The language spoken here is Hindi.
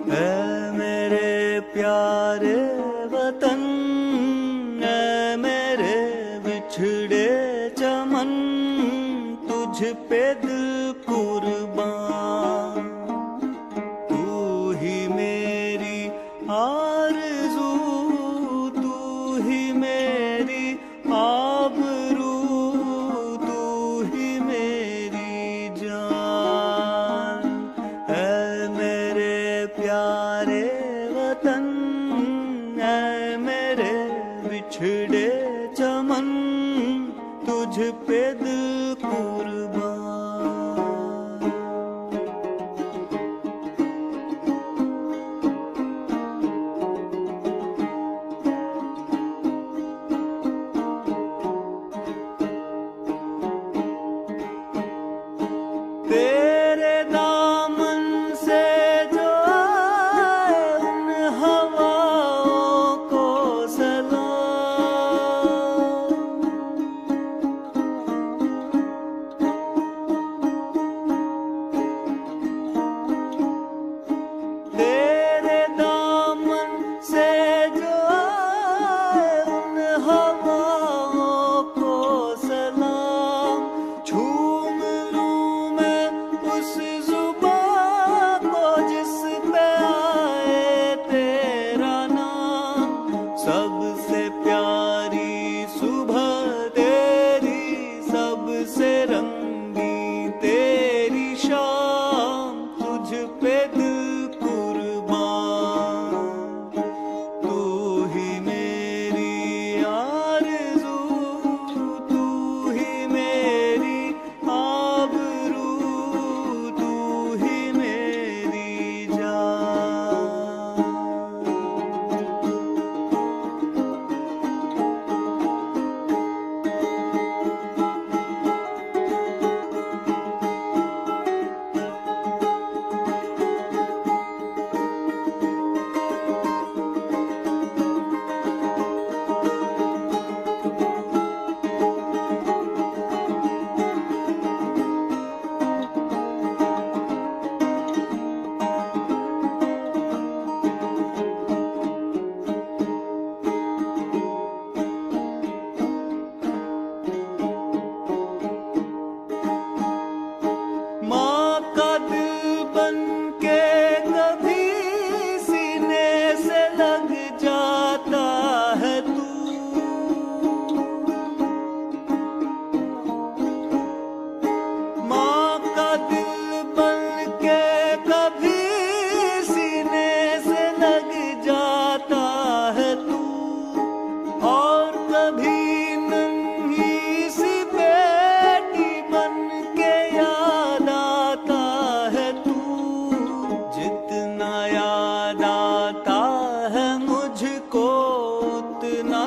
ऐ मेरे प्यारे वतन, ऐ मेरे बिछड़े चमन, तुझ पे दिल कुर्बान। तू ही मेरी आरज़ू, तू ही मेरी आबरू, तू ही मेरी जान। ऐ मेरे प्यारे वतन, ऐ मेरे बिछड़े चमन, तुझ पे दिल कुर्बान। तेरे दामन से जो आए उन हवाओं को सलाम। तेरे दामन से जो आए उन हवाओं को सलाम। झूम लूं मैं उस जुबां को जिस पे आए तेरा नाम। सबसे प्यारी सुबह तेरी, सबसे रंगी तेरी शाम, तुझ पे दिल कुर्बान। तू ही मेरी आरज़ू, तू ही मेरी आबरू, तू ही मेरी जान। माँ का दिल बन के कभी सीने से लग जाता है तू। माँ का दिल बन के कभी सीने से लग जाता है तू। और कभी नन्ही सी बेटी बन के याद आता है तू। जितना याद आता है मुझको उतना